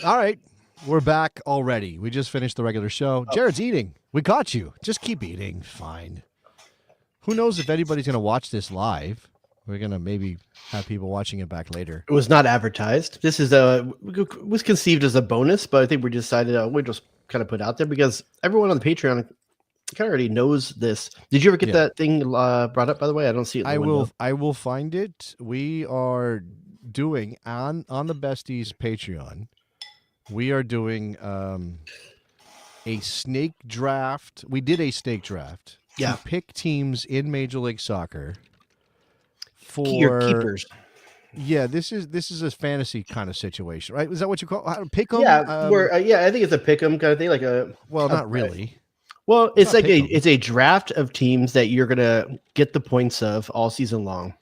All right. We're back already. We just finished the regular show. Jared's eating. We caught you. Just keep eating. Fine. Who knows if anybody's going to watch this live? We're going to maybe have people watching it back later. It was not advertised. This is was conceived as a bonus, but I think we decided we just kind of put it out there because everyone on the Patreon kind of already knows this. Did you ever get that thing brought up? By the way, I don't see it. I will find it. We are doing on the Besties Patreon. We are doing a snake draft. We did a snake draft. Yeah. To pick teams in Major League Soccer for your keepers. Yeah, this is a fantasy kind of situation, right? Is that what you call pick 'em? Yeah, I think it's a pick 'em kind of thing, like not really. Well, it's like it's a draft of teams that you're gonna get the points of all season long.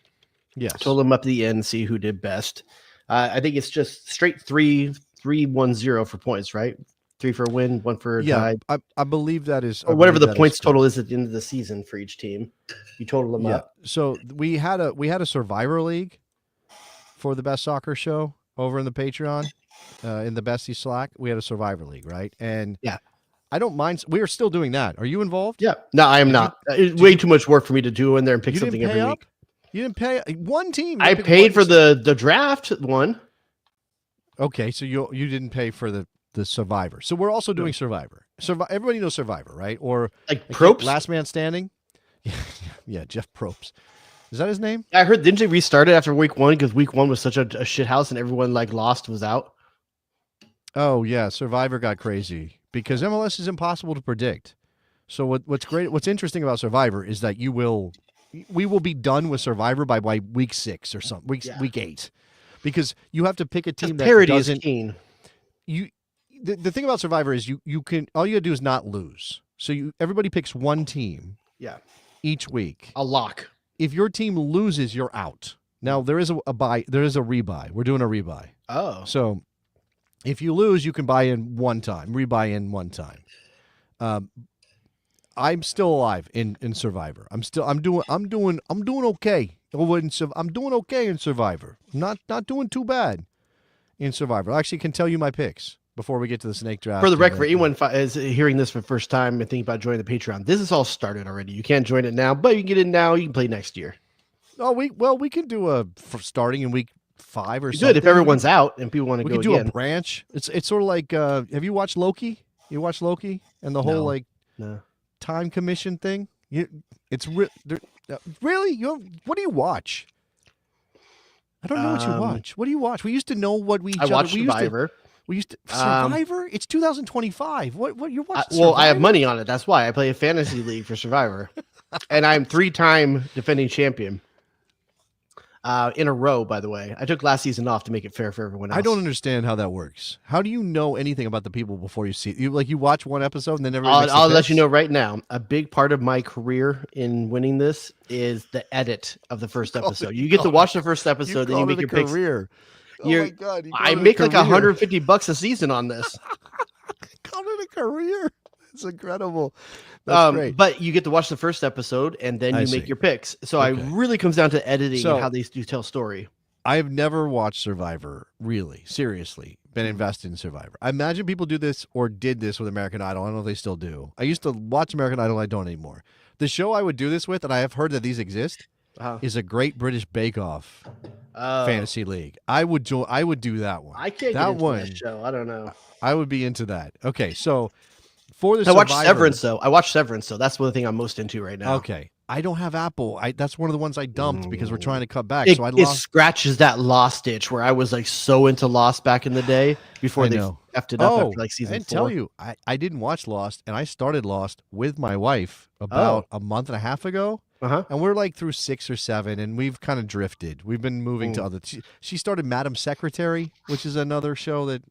Yes, total them up to the end, see who did best. I think it's just straight 3-1-0 for points, right? 3 for a win, 1 for a tie. I believe that is, or whatever the points total is at the end of the season for each team. You total them up. So we had a Survivor League for the Best Soccer Show over in the Patreon, in the Bestie Slack. We had a Survivor League, right? And I don't mind. We are still doing that. Are you involved? Yeah. No, I am not. It's way too much work for me to do in there and pick something every week. You didn't pay one team. I paid for the draft one. Okay, so you didn't pay for the Survivor. So we're also doing Survivor. Everybody knows Survivor, right? Or like Probst? Last Man Standing. Yeah, Jeff Probst. Is that his name? I heard, didn't they restart it after week 1 because week 1 was such a shit house and everyone lost was out? Oh yeah, Survivor got crazy because MLS is impossible to predict. So what's interesting about Survivor is that we will be done with Survivor by week 6 or something, week 8, because you have to pick a team that parity doesn't. Is keen. The thing about Survivor is you can all you gotta do is not lose. So everybody picks one team. Yeah. Each week. A lock. If your team loses, you're out. Now there is a buy. There is a rebuy. We're doing a rebuy. Oh. So if you lose, you can buy in one time. Rebuy in one time. I'm still alive in Survivor. I'm doing okay. I'm doing okay in Survivor. Not doing too bad in Survivor. I actually can tell you my picks before we get to the snake draft. For the record, for anyone is hearing this for the first time and thinking about joining the Patreon, this is all started already. You can't join it now, but you can get in now. You can play next year. Oh, we can do a starting in week 5 or something. Good if everyone's out and people want to go. We can do a branch. It's sort of like have you watched Loki? You watched Loki and the whole time commission thing? It's really what do you watch? I don't know what you watch. What do you watch? We used to know what we. I watched Survivor. We used to Survivor. It's 2025. What you're watching? Well, I have money on it. That's why I play a fantasy league for Survivor, and I'm 3-time defending champion in a row. By the way, I took last season off to make it fair for everyone else. I don't understand how that works. How do you know anything about the people before you see it? You watch one episode and then never. I'll let you know right now. A big part of my career in winning this is the edit of the first episode. You get to watch the first episode, then you make your picks. Oh my God! I make like $150 a season on this. Call it a career. It's incredible. That's great. But you get to watch the first episode and then you make your picks. So it really comes down to editing and how they do tell story. I have never watched Survivor, really, seriously, been invested in Survivor. I imagine people do this or did this with American Idol. I don't know if they still do. I used to watch American Idol. I don't anymore. The show I would do this with, and I have heard that these exist, is a Great British Bake Off fantasy league. I would do that one. I can't get into that show. I don't know. I would be into that. Okay, so for the I watched Severance though. That's one thing I'm most into right now. Okay. I don't have Apple. That's one of the ones I dumped because we're trying to cut back. It scratches that Lost itch where I was so into Lost back in the day before they effed it up after season 4. I tell you, I didn't watch Lost, and I started Lost with my wife about a month and a half ago. And we're through 6 or 7, and we've kind of drifted. We've been moving to other. She started Madam Secretary, which is another show that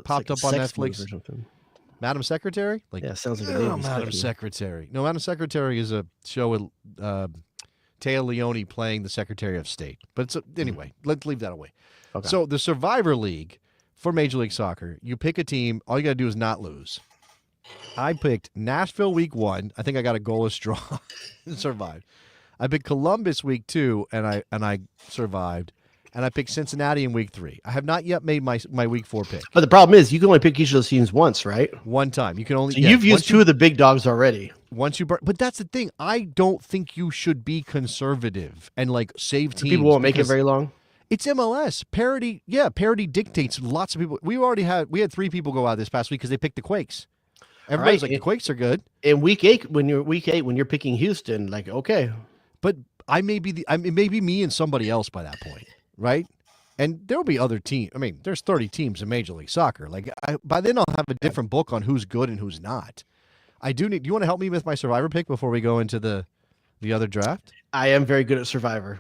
popped up on Netflix. Or something. Madam Secretary? Sounds like a name. Madam Secretary. No, Madam Secretary is a show with Téa Leoni playing the Secretary of State. But anyway, let's leave that away. Okay. So the Survivor League for Major League Soccer, you pick a team. All you got to do is not lose. I picked Nashville week 1. I think I got a goalless draw and survived. I picked Columbus week 2, and I survived. and I picked Cincinnati in week 3. I have not yet made my week 4 pick. But the problem is, you can only pick each of those teams once, right? One time. You can only. So you've used 2 of the big dogs already. Once you burn, but that's the thing. I don't think you should be conservative and like save teams. People won't make it very long. It's MLS parity. Yeah, parity dictates. Lots of people. We had 3 people go out this past week because they picked the Quakes. Everybody's like, the Quakes are good. In week 8, when you're picking Houston, like, okay. But it may be me and somebody else by that point, right? And there'll be other teams. I mean, there's 30 teams in Major League Soccer. Like by then, I'll have a different book on who's good and who's not. Do you want to help me with my Survivor pick before we go into the other draft? I am very good at Survivor.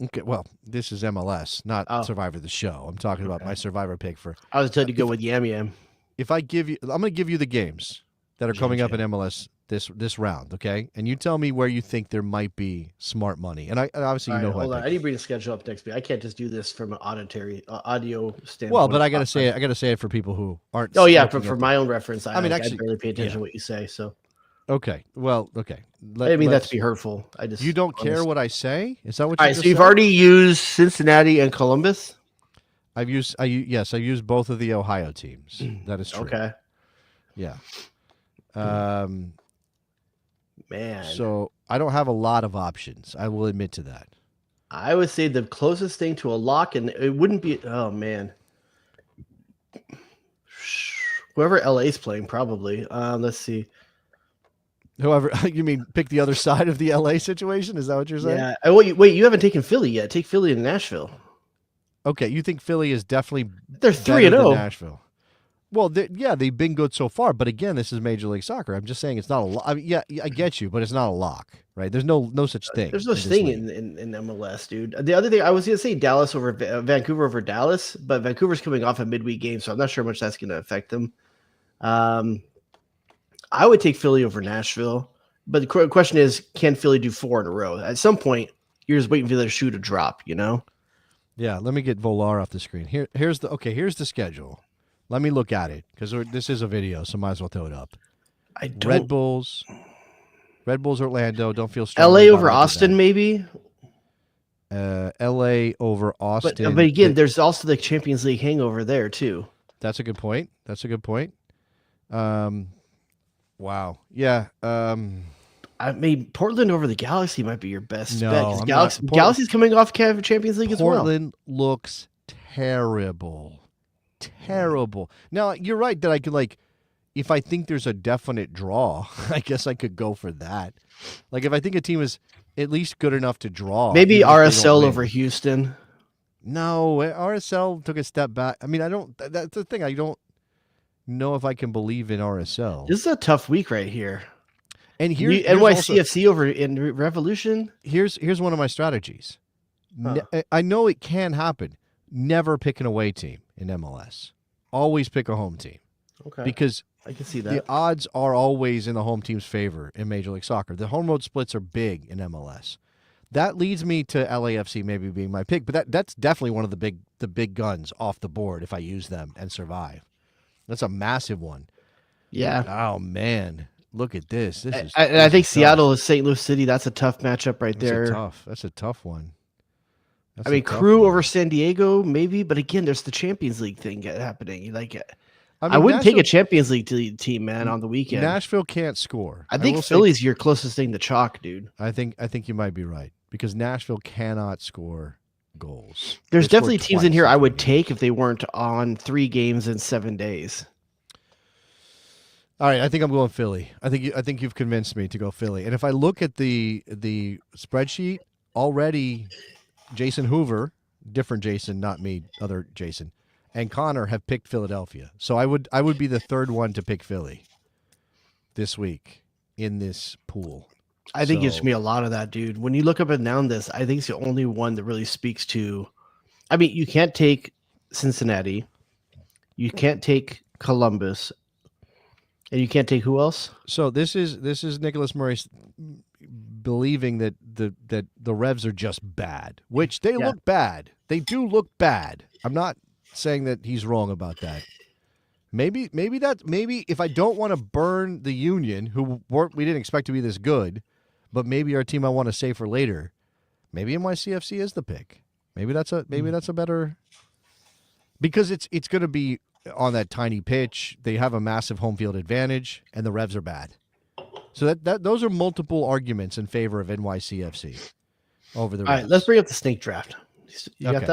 Okay, well, this is MLS, not Survivor the show. I'm talking about my Survivor pick for. I was telling you to go with Yam Yam. If I give you, I'm going to give you the games that are coming up in MLS this round, okay? And you tell me where you think there might be smart money. And obviously you know hold who on. I need to bring the schedule up next week. I can't just do this from an audio standpoint. Well, but I got to say it for people who aren't. Oh yeah, for my own reference. I actually, barely pay attention to what you say. So. Okay. Well, okay. I didn't mean that to be hurtful. You don't care what I say? Is that what? All right. So you've already used Cincinnati and Columbus. I've used both of the Ohio teams. That is true. Okay. Yeah. Man. So I don't have a lot of options. I will admit to that. I would say the closest thing to a lock, and it wouldn't be. Oh man. Whoever LA's playing, probably. Let's see. Whoever, you mean pick the other side of the LA situation? Is that what you're saying? Yeah. Wait, you haven't taken Philly yet. Take Philly and Nashville. Okay, you think Philly is definitely they're 3-0 Nashville? Well, they've been good so far, but again, this is Major League Soccer. I'm just saying it's not a lock. I mean, yeah, I get you, but it's not a lock, right? There's no such thing. There's no such thing in MLS, dude. The other thing I was gonna say Dallas over Vancouver over Dallas, but Vancouver's coming off a midweek game, so I'm not sure how much that's gonna affect them. I would take Philly over Nashville, but the question is, can Philly do 4 in a row? At some point, you're just waiting for the shoe to drop, you know? Yeah, let me get Volar off the screen. Here's the schedule. Let me look at it because this is a video, so might as well throw it up. Red Bulls, Orlando. Don't feel strong. LA over Austin, maybe. LA over Austin. But again, there's also the Champions League hangover there too. That's a good point. Wow. Yeah. I mean, Portland over the Galaxy might be your best bet. Galaxy's coming off Champions League as well. Portland looks terrible. Now, you're right that I could, if I think there's a definite draw, I guess I could go for that. Like, if I think a team is at least good enough to draw. Maybe RSL over Houston. No, RSL took a step back. I mean, that's the thing. I don't know if I can believe in RSL. This is a tough week right here. And here's NYCFC over in Revolution. Here's one of my strategies. I know it can happen. Never pick an away team in MLS. Always pick a home team. Okay. Because I can see that. The odds are always in the home team's favor in Major League Soccer. The home road splits are big in MLS. That leads me to LAFC maybe being my pick, but that's definitely one of the big guns off the board if I use them and survive. That's a massive one. Yeah. Oh man, look at this. I think Seattle is St. Louis City. That's a tough matchup right there. That's a tough one. Crew over San Diego, maybe, but again, there's the Champions League thing happening. I wouldn't take a Champions League team, man, on the weekend. Nashville can't score. I think Philly's your closest thing to chalk, dude. I think you might be right because Nashville cannot score goals. There's definitely teams in here I would take if they weren't on 3 games in 7 days. All right, I think I'm going Philly. I think you've convinced me to go Philly. And if I look at the spreadsheet already, Jason Hoover, different Jason, not me, other Jason, and Connor have picked Philadelphia. So I would be the third one to pick Philly this week in this pool. I think it's me a lot of that, dude. When you look up and down this, I think it's the only one that really speaks to. I mean, you can't take Cincinnati, you can't take Columbus, and you can't take who else? So this is Nicholas Murray believing that the Revs are just bad, which they look bad. They do look bad. I'm not saying that he's wrong about that. Maybe if I don't want to burn the Union, who we didn't expect to be this good, but maybe our team I want to save for later, maybe NYCFC is the pick. Maybe that's a better, because it's going to be on that tiny pitch. They have a massive home field advantage, and the Revs are bad. So that those are multiple arguments in favor of NYCFC over the Revs. All right, let's bring up the snake draft. You got Okay.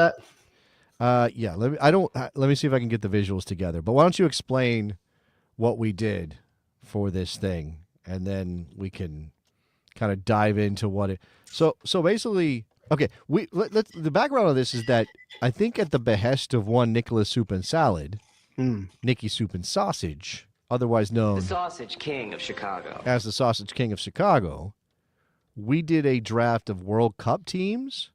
that? Yeah. Let me see if I can get the visuals together. But why don't you explain what we did for this thing, and then we can kind of dive into what it. So basically, okay. Let's the background of this is that I think at the behest of one Nicholas Soup and Salad, Nicky Soup and Sausage, otherwise known The Sausage King of Chicago. as the Sausage King of Chicago, we did a draft of World Cup teams.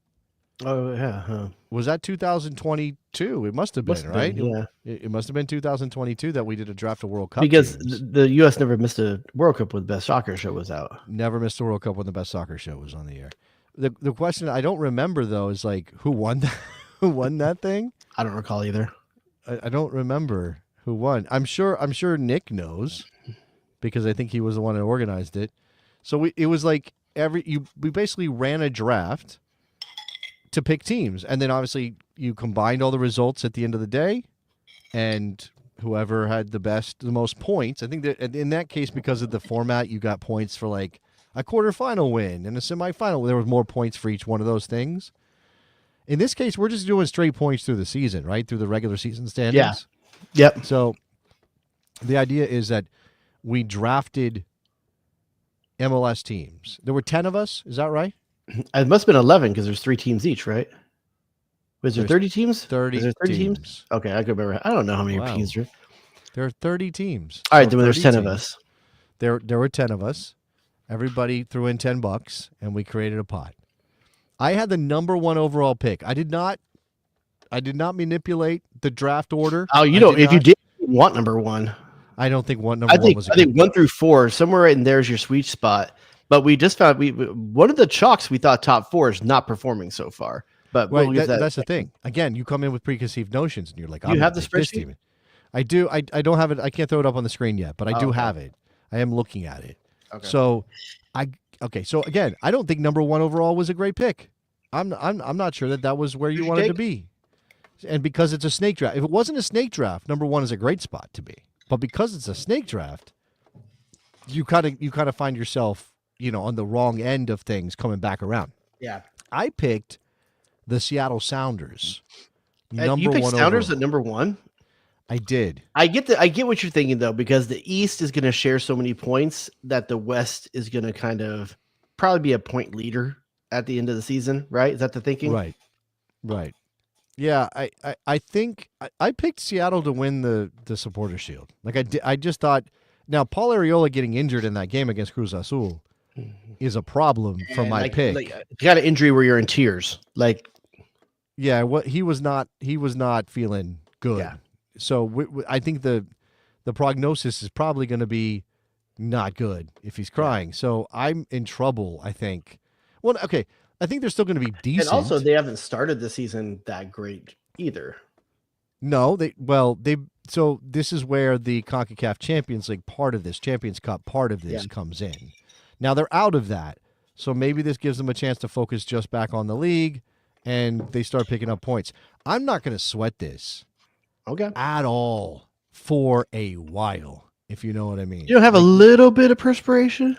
Oh yeah. Huh. Was that 2022? It must have been, Must have right? been, yeah. It must have been 2022 that we did a draft of World Cup Because teams. the U.S. never missed a World Cup with Best Soccer Show was out. Never missed a World Cup when the Best Soccer Show was on the air. The question I don't remember though is like who won that, who won that thing? I don't recall either. I don't remember who won. I'm sure Nick knows because I think he was the one that organized it. So it was like we basically ran a draft to pick teams, and then obviously you combined all the results at the end of the day, and whoever had the most points. I think that in that case, because of the format, you got points for like a quarterfinal win and a semifinal. There was more points for each one of those things. In this case, we're just doing straight points through the season, right? Through the regular season standings. Yeah. Yep. So the idea is that we drafted MLS teams. There were 10 of us. Is that right? It must have been 11 because there's 3 teams each, right? Was there There's 30 teams? 30 Is there 30 teams? Okay, I could remember. I don't know how many Wow. teams there. There are 30 teams. All right, So then there's 30 10 of teams. us. There were 10 of us. Everybody threw in $10, and we created a pot. I had the number 1 overall pick. I did not manipulate the draft order. Oh, you I know, did if you not- did want number 1, I don't think number I 1 think was. I think 1 through 4 somewhere right in there is your sweet spot. But we just found one of the chalks we thought top 4 is not performing so far. But Right, we'll get that. that's the thing. Again, you come in with preconceived notions, and you're like, You I'm have gonna the pick this spreadsheet? team. I do. I don't have it. I can't throw it up on the screen yet, but I do okay. have it. I am looking at it. Okay. So, So again, I don't think number 1 overall was a great pick. I'm not sure that was where you Who'd you wanted to take? be. And because it's a snake draft, if it wasn't a snake draft, number 1 is a great spot to be. But because it's a snake draft, you kind of find yourself, on the wrong end of things coming back around. Yeah. I picked the Seattle Sounders. And you picked 1 Sounders overall. at number 1. I did. I get what you're thinking though, because the East is going to share so many points that the West is going to kind of probably be a point leader at the end of the season, right? Is that the thinking? Right. Yeah, I think I picked Seattle to win the Supporter Shield. Like I just thought. Now Paul Arriola getting injured in that game against Cruz Azul is a problem for And my pick. you got an injury where you're in tears. Like, Yeah, he was not feeling good. Yeah. So I think the prognosis is probably going to be not good if he's crying. So I'm in trouble, I think. Well, okay, I think they're still going to be decent. and also they haven't started the season that great either. No, so this is where the CONCACAF Champions League part of this, Champions Cup part of this comes in. Now they're out of that. So maybe this gives them a chance to focus just back on the league and they start picking up points. I'm not going to sweat this Okay. at all for a while, if you know what I mean. You don't have a little bit of perspiration?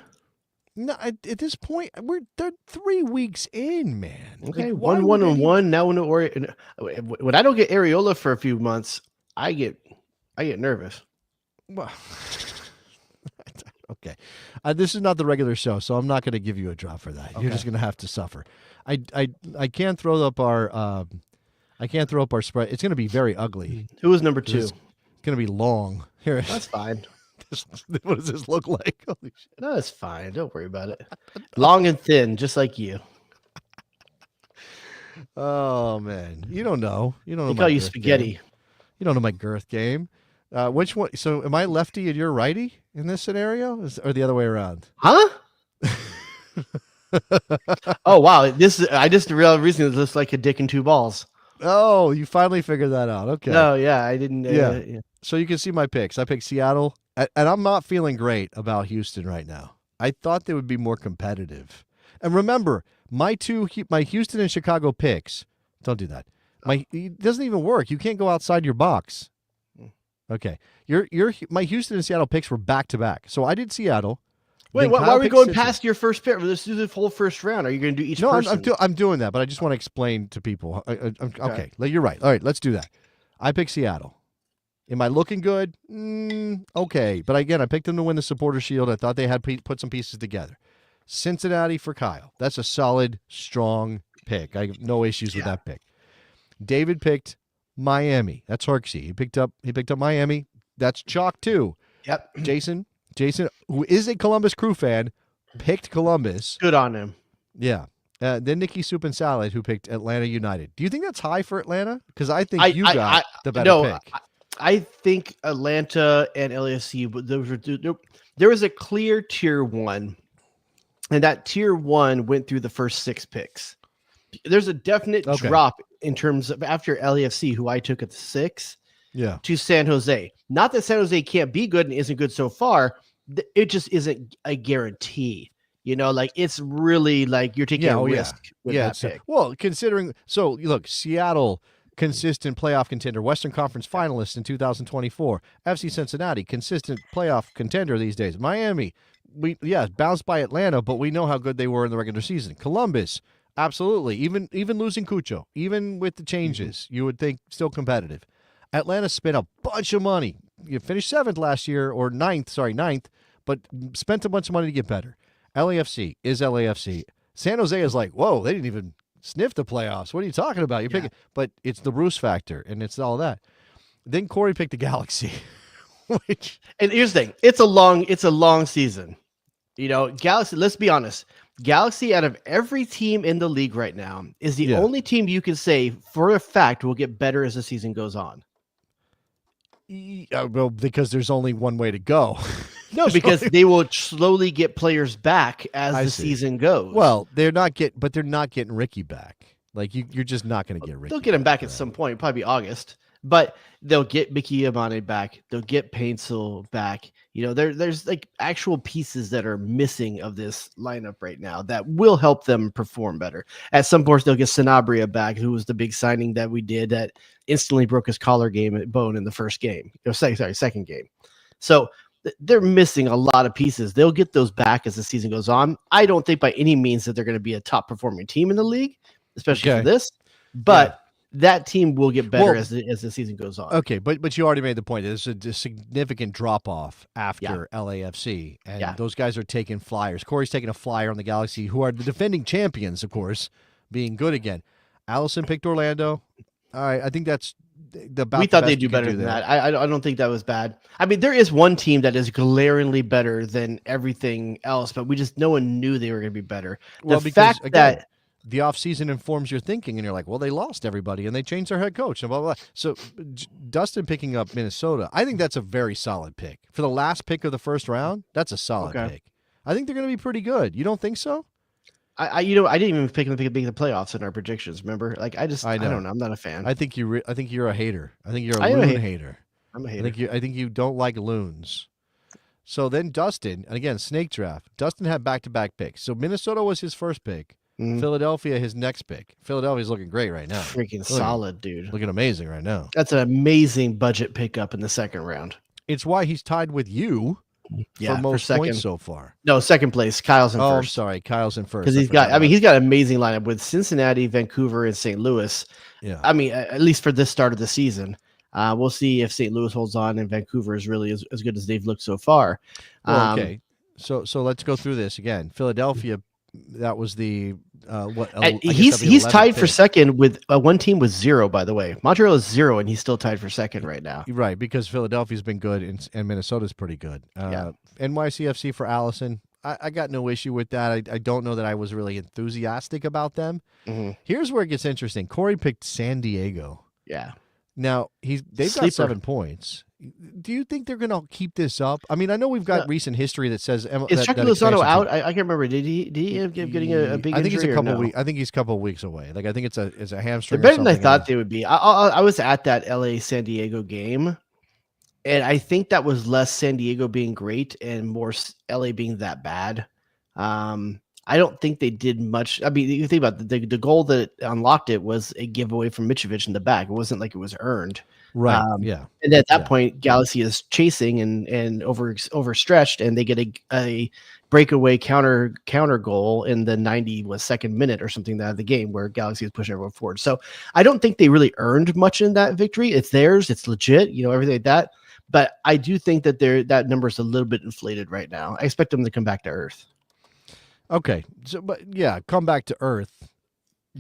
No, at this point, they're 3 weeks in, man. Okay, Like, why 1-1 would and any- 1. Now when I don't get Areola for a few months, I get nervous. Well, okay. This is not the regular show, so I'm not going to give you a drop for that. You're just going to have to suffer. I can't throw up our spread. It's going to be very ugly. Who was number 2? It's going to be long. Here, That's fine. what does this look like? Holy shit. No, it's fine. Don't worry about it. Long and thin, just like you. Oh man, you don't know. You don't know. They my call you girth spaghetti. game. You don't know my girth game. Which one? So, am I lefty and you're righty in this scenario, or the other way around? Huh? Oh wow! I just realized recently it looks like a dick and 2 balls. Oh, you finally figured that out. Okay. No, yeah, I didn't. Yeah. So you can see my picks. I picked Seattle, and I'm not feeling great about Houston right now. I thought they would be more competitive. And remember, my Houston and Chicago picks Don't do that. It doesn't even work. You can't go outside your box. Okay. My Houston and Seattle picks were back to back. So I did Seattle. Wait, then why Kyle are we picked going Cincinnati. past your first pick? Let's do the whole first round. Are you going to do each No, person? I'm doing that, but I just want to explain to people. Okay, you're right. All right, let's do that. I picked Seattle. Am I looking good? Okay, but again, I picked them to win the Supporter Shield. I thought they had put some pieces together. Cincinnati for Kyle. That's a solid, strong pick. I have no issues with that pick. David picked Miami. That's Harksey. He picked up Miami. That's chalk too. Yep. Jason, who is a Columbus Crew fan, picked Columbus. Good on him. Yeah. Then Nikki Soup and Salad, who picked Atlanta United. Do you think that's high for Atlanta? Because I think you got the better pick. I think Atlanta and LAFC, there was a clear tier 1, and that tier 1 went through the first 6 picks. There's a definite drop in terms of after LAFC, who I took at the 6, to San Jose. Not that San Jose can't be good and isn't good so far. It just isn't a guarantee. You know, like it's really like you're taking a risk with that pick. Well, considering look, Seattle, consistent playoff contender, Western Conference finalist in 2024. FC Cincinnati, consistent playoff contender these days. Miami, bounced by Atlanta, but we know how good they were in the regular season. Columbus, absolutely. Even losing Cucho, even with the changes, you would think still competitive. Atlanta spent a bunch of money. You finished 7th last year, or 9th, but spent a bunch of money to get better. LAFC is LAFC. San Jose is like, whoa, they didn't even sniff the playoffs. What are you talking about? You're picking, but it's the Bruce factor, and it's all that. Then Corey picked the Galaxy, and here's the thing: it's a long season. You know, Galaxy. Let's be honest. Galaxy, out of every team in the league right now, is the only team you can say for a fact will get better as the season goes on. Well, because there's only one way to go. No, because they will slowly get players back as the season goes. Well, they're not getting Ricky back. Like you're just not going to get Ricky. They'll get him back at some point, probably August. But they'll get Mickey Amane back. They'll get Paintsel back. You know, there's like actual pieces that are missing of this lineup right now that will help them perform better. At some point, they'll get Sanabria back, who was the big signing that we did that instantly broke his collar bone in the first game. Second game. So they're missing a lot of pieces. They'll get those back as the season goes on. I don't think by any means that they're going to be a top performing team in the league, especially for this. But that team will get better as the season goes on. Okay, but you already made the point. There's a significant drop off after LAFC, and those guys are taking flyers. Corey's taking a flyer on the Galaxy, who are the defending champions, of course, being good again. Allison picked Orlando. All right, I think that's we thought they'd do better than that. I don't think that was bad. I mean, there is one team that is glaringly better than everything else, but no one knew they were going to be better. The fact that the offseason informs your thinking, and you're like, well, they lost everybody, and they changed their head coach, and blah, blah, blah. So Dustin picking up Minnesota, I think that's a very solid pick. For the last pick of the first round, that's a solid pick. I think they're going to be pretty good. You don't think so? I didn't even pick them to make the playoffs in our predictions. Remember, like I don't know. I'm not a fan. I think you're a hater. I think you're a loon hater. I'm a hater. I think you don't like loons. So then Dustin, and again, snake draft. Dustin had back-to-back picks. So Minnesota was his first pick. Philadelphia, his next pick. Philadelphia's looking great right now. Freaking solid, dude. Looking amazing right now. That's an amazing budget pickup in the second round. It's why he's tied with you. For most points so far. No, second place. Kyle's in first. Oh, sorry. Kyle's in first. Because he's got an amazing lineup with Cincinnati, Vancouver, and St. Louis. Yeah. I mean, at least for this start of the season. We'll see if St. Louis holds on and Vancouver is really as good as they've looked so far. Okay. So let's go through this again. Philadelphia, that was the he's tied for second with one team with 0, by the way. Montreal is 0, and he's still tied for second right now. Right, because Philadelphia's been good and Minnesota's pretty good. NYCFC for Allison, I got no issue with that. I don't know that I was really enthusiastic about them. Here's where it gets interesting. Corey picked San Diego. Yeah. Now they've got 7 points. Do you think they're going to keep this up? I mean, I know we've got recent history that says is Chucky Lozano out? I can't remember. Did he end up getting a big? I think injury he's a couple weeks. I think he's a couple of weeks away. Like I think it's a hamstring. They're better than I thought they would be. I was at that LA San Diego game, and I think that was less San Diego being great and more LA being that bad. I don't think they did much. I mean, you think about the goal that unlocked it was a giveaway from Mitrovic in the back. It wasn't like it was earned. Right. Um, Yeah. And at that Yeah. point, Galaxy is chasing and overstretched, and they get a breakaway counter goal in the 92nd minute or something out of the game where Galaxy is pushing everyone forward. So I don't think they really earned much in that victory. It's theirs. It's legit. Everything like that. But I do think that that number is a little bit inflated right now. I expect them to come back to earth. Okay. So, but yeah, come back to earth.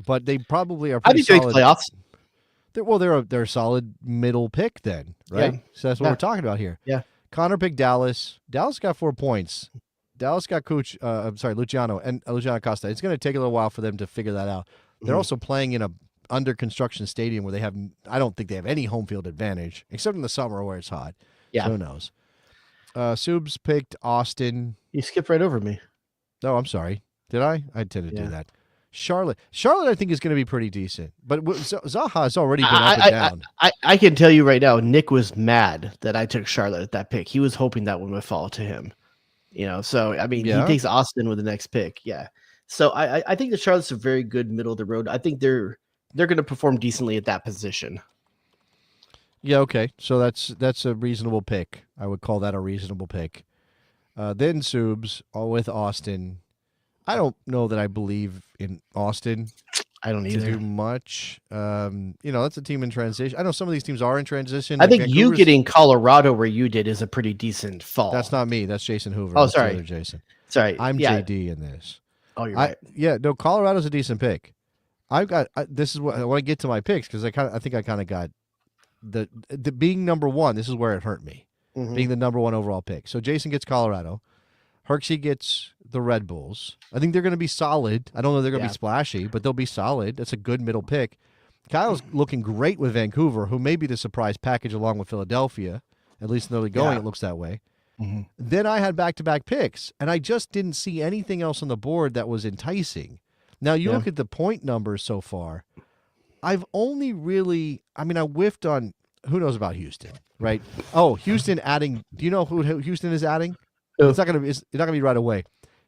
But they probably are I pretty think they make solid. playoffs. They're a solid middle pick then, right? Yeah. So that's what we're talking about here. Yeah. Connor picked Dallas. Dallas got 4 points. Dallas got Luciano and Luciano Costa. It's going to take a little while for them to figure that out. They're Mhm. also playing in a under construction stadium where I don't think they have any home field advantage except in the summer where it's hot. Yeah. So who knows? Subs picked Austin. You skipped right over me. No, I'm sorry. Did I? I tend to Yeah. do that. Charlotte, I think is going to be pretty decent, but Zaha has already been up and down. I can tell you right now, Nick was mad that I took Charlotte at that pick. He was hoping that one would fall to him. So I mean, Yeah. he takes Austin with the next pick. Yeah. So I think the Charlotte's a very good middle of the road. I think they're going to perform decently at that position. Yeah, okay. So that's a reasonable pick. I would call that a reasonable pick. Then Subs, all with Austin. I don't know that I believe in Austin I don't to either. do much. That's a team in transition. I know some of these teams are in transition. I like think you Vancouver's- getting Colorado where you did is a pretty decent fall. That's not me. That's Jason Hoover. Oh, That's the sorry. other Jason. Sorry. I'm yeah. JD in this. Oh, you're right. No, Colorado's a decent pick. This is what I want to get to my picks because I think I kind of got the being number one. This is where it hurt me. Mhm. Being the number one overall pick. So Jason gets Colorado. Herxie gets the Red Bulls. I think they're going to be solid. I don't know if they're going to Yeah. be splashy, but they'll be solid. That's a good middle pick. Kyle's looking great with Vancouver, who may be the surprise package along with Philadelphia. At least in the early going, Yeah. it looks that way. Mhm. Then I had back-to-back picks, and I just didn't see anything else on the board that was enticing. Now, you Yeah. look at the point numbers so far. I've only really – I whiffed on – who knows about Houston, right? Oh, Houston adding – do you know who Houston is adding? Who? It's not going to be right away.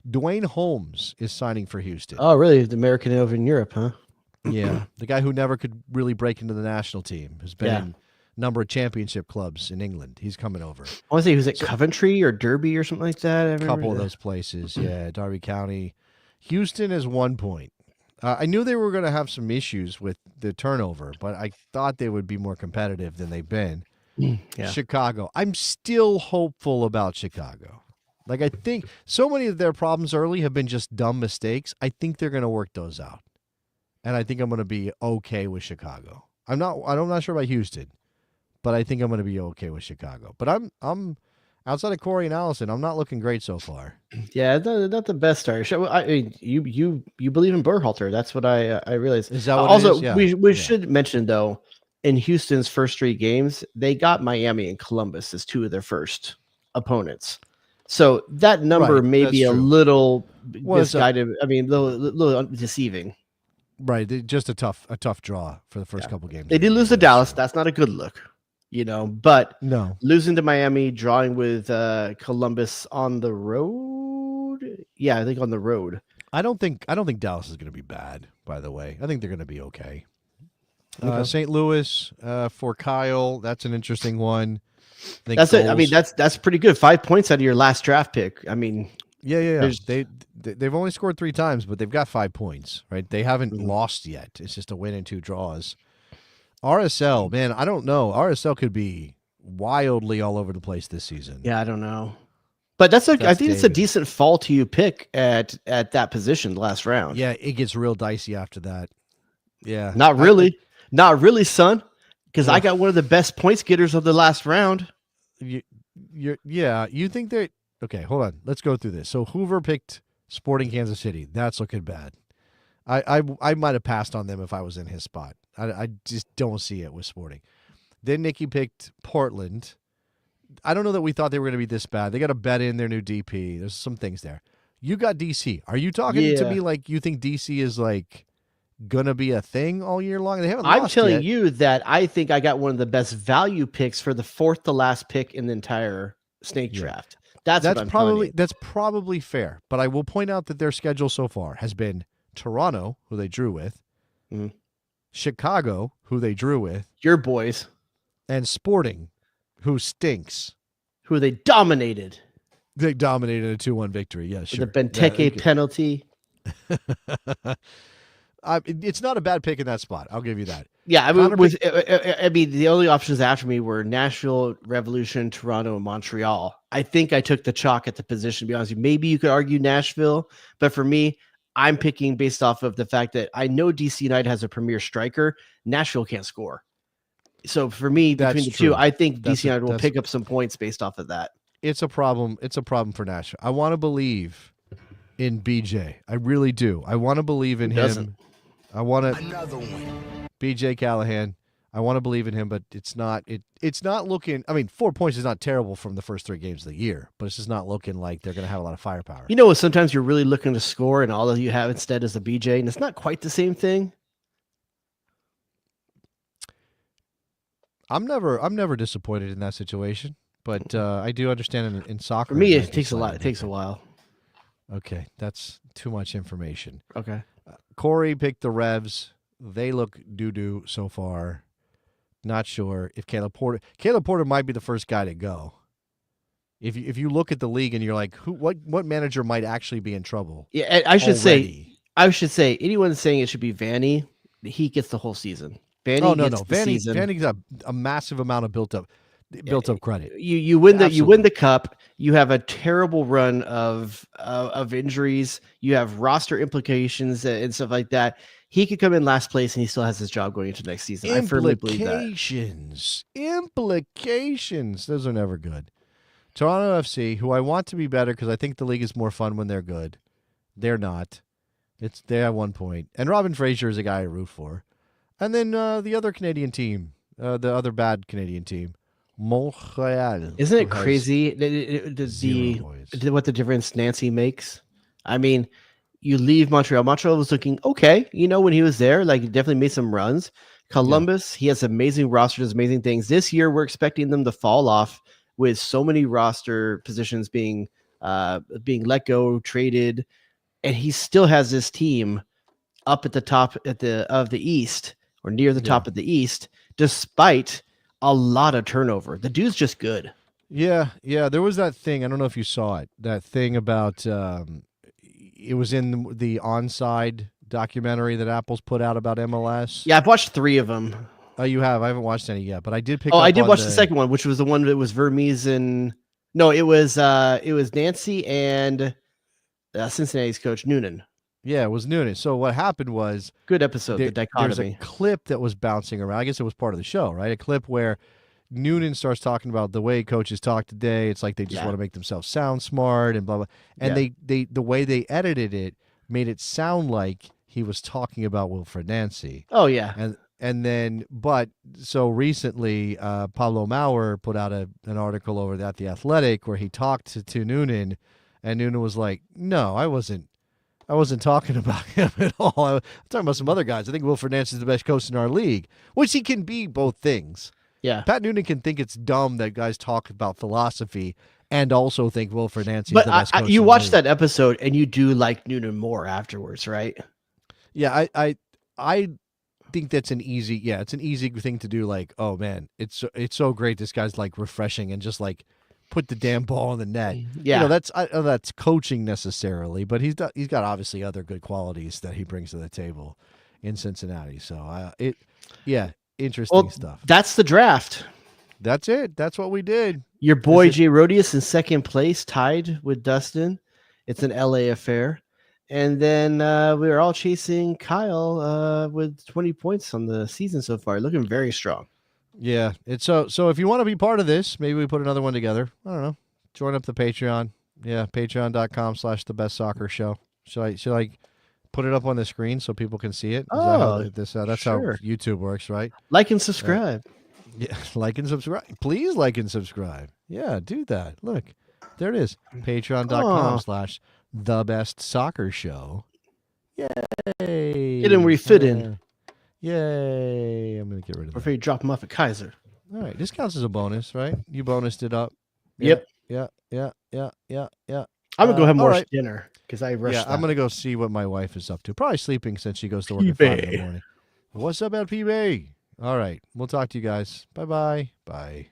Dwayne Holmes is signing for Houston. Oh, really? The American over in Europe, huh? Yeah, the guy who never could really break into the national team, who's been Yeah. in a number of championship clubs in England. He's coming over. I want to say he was at Coventry or Derby or something like that. A couple of those places, yeah. Derby County. Houston is 1 point. I knew they were going to have some issues with the turnover, but I thought they would be more competitive than they've been. Yeah. Chicago. I'm still hopeful about Chicago. Like, I think so many of their problems early have been just dumb mistakes. I think they're going to work those out. And I think I'm going to be okay with Chicago. I'm not sure about Houston, but I think I'm going to be okay with Chicago. But I'm outside of Corey and Allison, I'm not looking great so far. Yeah, not the best start. I mean, you believe in Berhalter. That's what I realized. Is that what also, it is? Yeah. we Yeah. should mention, though, in Houston's first 3 games, they got Miami and Columbus as 2 of their first opponents. So that number Right, may be that's a true. little Well, it's a- misguided. I mean, a little deceiving. Right. Just a tough draw for the first couple games. They did lose to Dallas. That's not a good look, but No. losing to Miami, drawing with Columbus on the road. Yeah, I think on the road. I don't think Dallas is going to be bad, by the way. I think they're going to be okay. Okay. St. Louis for Kyle, that's an interesting one. I think That's it. I mean, goals- that's pretty good. 5 points out of your last draft pick. I mean, yeah. there's- They've only scored 3 times, but they've got 5 points, right? They haven't Mhm. lost yet. It's just a win and 2 draws. RSL, man, I don't know. RSL could be wildly all over the place this season. yeah, I don't know. But I think it's a David. decent fall to you pick at that position the last round. Yeah, it gets real dicey after that. Yeah. Not really, son. Because I Ugh. got one of the best points getters of the last round. You think they're okay? Hold on, let's go through this. So Hoover picked Sporting Kansas City. That's looking bad. I might have passed on them if I was in his spot. I just don't see it with Sporting. Then Nicky picked Portland. I don't know that we thought they were going to be this bad. They got a bet in their new DP. There's some things there. You got DC. Are you talking to Yeah. me like you think DC is like gonna be a thing all year long? They haven't. I'm lost telling yet. you that I think I got one of the best value picks for the 4th to last pick in the entire snake Yeah. draft. That's what I'm telling you. that's probably fair. But I will point out that their schedule so far has been Toronto, who they drew with, Mhm. Chicago, who they drew with, Your boys, and Sporting, who stinks. who they dominated They dominated a 2-1 victory. Yeah, sure. with the Benteke penalty. It's not a bad pick in that spot. I'll give you that. Yeah, I Connor mean, the only options after me were Nashville, Revolution, Toronto, and Montreal. I think I took the chalk at the position, to be honest with you. Maybe you could argue Nashville, but for me, I'm picking based off of the fact that I know DC United has a premier striker. Nashville can't score. So for me, between That's the true. two, I think That's DC United will that's- pick up some points based off of that. It's a problem. It's a problem for Nashville. I want to believe in BJ. I really do. I want to believe in Who him. doesn't? I want to BJ Callahan. I want to believe in him, but it's not. It's not looking. I mean, 4 points is not terrible from the first 3 games of the year, but it's just not looking like they're going to have a lot of firepower. You know, sometimes you're really looking to score, and all that you have instead is a BJ, and it's not quite the same thing. I'm never disappointed in that situation, but I do understand in soccer. For me, might it be takes a slightly lot. It takes a different. while. Okay, that's too much information. Okay. Corey picked the Revs. They look doo-doo so far. Not sure if Caleb Porter might be the first guy to go. If you look at the league and you're like, what manager might actually be in trouble? Yeah, and I should already? say anyone saying it should be Vanny, he gets the whole season. Vanny Oh no, gets no, the season. Vanny's a massive amount of built up credit. You win the Absolutely. cup. You have a terrible run of injuries. You have roster implications and stuff like that. He could come in last place and he still has his job going into next season. I firmly believe that. Implications. Those are never good. Toronto FC, who I want to be better because I think the league is more fun when they're good. They're not. They have 1 point. And Robin Fraser is a guy I root for. And then the other Canadian team, the other bad Canadian team, Montreal. Isn't it who has crazy 0 points. what the difference Nancy makes? I mean, you leave Montreal. Montreal was looking okay, when he was there. Like, he definitely made some runs. Columbus, he has amazing rosters, amazing things. This year, we're expecting them to fall off with so many roster positions being let go, traded, and he still has this team up at the top of the East, or near the top of the East, despite a lot of turnover. The dude's just good. Yeah. There was that thing. I don't know if you saw it. That thing about it was in the Onside documentary that Apple's put out about MLS. Yeah, I've watched 3 of them. Oh, you have? I haven't watched any yet, but I did pick. Oh, up I did on watch the second one, which was the one that was Vermees and no, it was Nancy and Cincinnati's coach Noonan. Yeah, it was Noonan. So what happened was Good episode. The there's a dichotomy. clip that was bouncing around. I guess it was part of the show, right? A clip where Noonan starts talking about the way coaches talk today. It's like they just want to make themselves sound smart and blah blah. And they the way they edited it made it sound like he was talking about Wilfred Nancy. Oh yeah. And then, but so recently, Pablo Maurer put out an article over at The Athletic where he talked to Noonan, and Noonan was like, "No, I wasn't talking about him at all. I'm talking about some other guys. I think Wilfred Nancy is the best coach in our league," which he can be both things. Yeah. Pat Noonan can think it's dumb that guys talk about philosophy and also think Wilfred Nancy is the best coach. But you in the watch league. that episode and you do like Noonan more afterwards, right? Yeah, I think that's an easy thing to do. Like, oh man, it's so great. This guy's like refreshing and just like put the damn ball in the net. Yeah. That's coaching necessarily, but he's got obviously other good qualities that he brings to the table in Cincinnati. So interesting stuff. That's the draft. That's it. That's what we did. Your boy Jay Rodius in second place, tied with Dustin. It's an LA affair. And then we were all chasing Kyle with 20 points on the season so far. Looking very strong. Yeah. It's so if you want to be part of this, maybe we put another one together. I don't know. Join up the Patreon. Yeah, patreon.com/thebestsoccershow. Should I put it up on the screen so people can see it? That's how YouTube works, right? Like and subscribe. Yeah, like and subscribe. Please like and subscribe. Yeah, do that. Look, there it is. Patreon.com/thebestsoccershow. Yay. Get in where you fit in. Yay. I'm going to get rid of Or that. if you drop him off at Kaiser. All right. This counts as a bonus, right? You bonused it up. Yep. Yeah. I'm gonna go have all more right. dinner because I rushed. Yeah, I'm that. gonna go see what my wife is up to. Probably sleeping since she goes to work at 5 in the PB. morning. What's up, LPB? All right, we'll talk to you guys. Bye-bye. Bye.